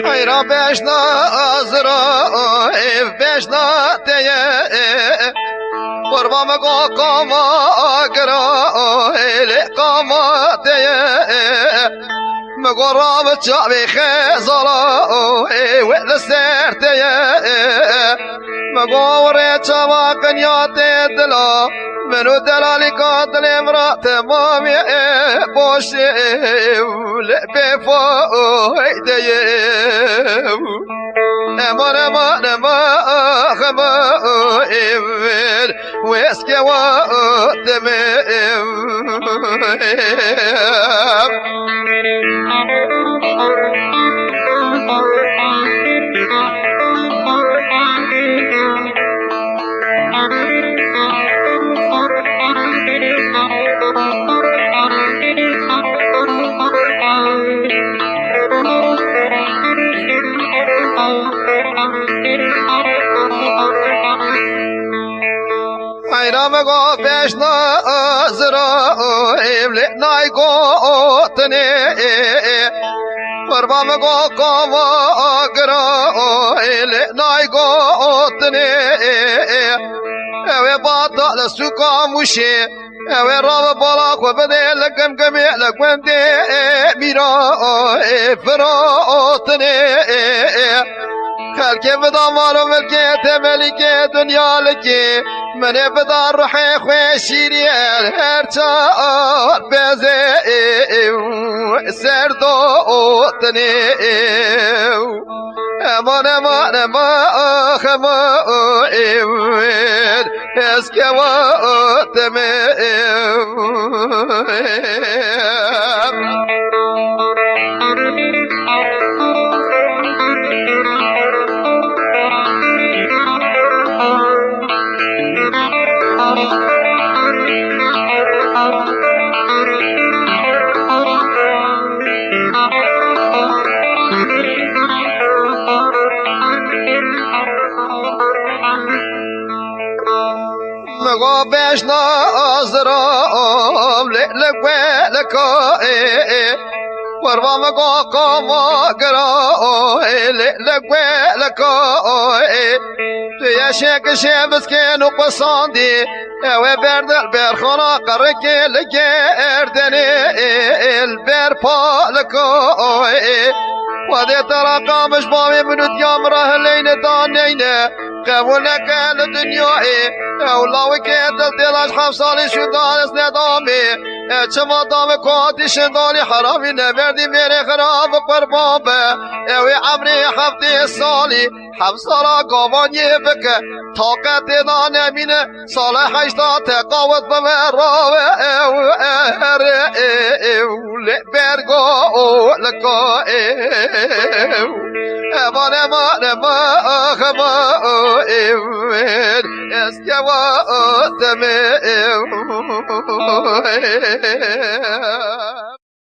خير باشنا أزرا باشنا تيه قربا مقا قاما أقرا إلي قاما تيه مقرب تشابي خيزرا وإذا سير تيه مقوري تشابا قنياتي دلا منو دلالي قاتل امرأة مامي بوشي ولعبي فايدي امان امان امان خما ايمن ويسكي واتمي مگو پیشنا زرا ایملی نایگو تنی قربا مگو کاما گرا ایلی نایگو تنی اوی باتا لسوکا موشی اوی راب بالا خو بده لکم کمی لکم دی میرا فرا تنی خلقی بدا مارو ملکی تملی که دنیا لکی منی بدا روحی خوی شیری هر چار بزه سردو تنی امان امان امان خما ایمن اسکی واتمه مگو بشنا آزرام لگوه لکا وروا مگو کاما گرا لگوه لکا توی شک شبس که نو پسندی اوه بردل برخانا قرکی لگردنی البر پا لکا وادي ترى قامش بامي من ديام راه لين دانينا قبولك الدنيا اولاوي كيدل دلاش خمسالي شو دانس ندامي چما دام كواتي شنداني حرامي نبردي ميري خراب قربان اوي عمري حفتي سالي حمسالا قواني بك طاقت نانمين صالح حشتا تقاوت بمراوي برگو لکا امان امان امان خما ایمن اسکی واتمه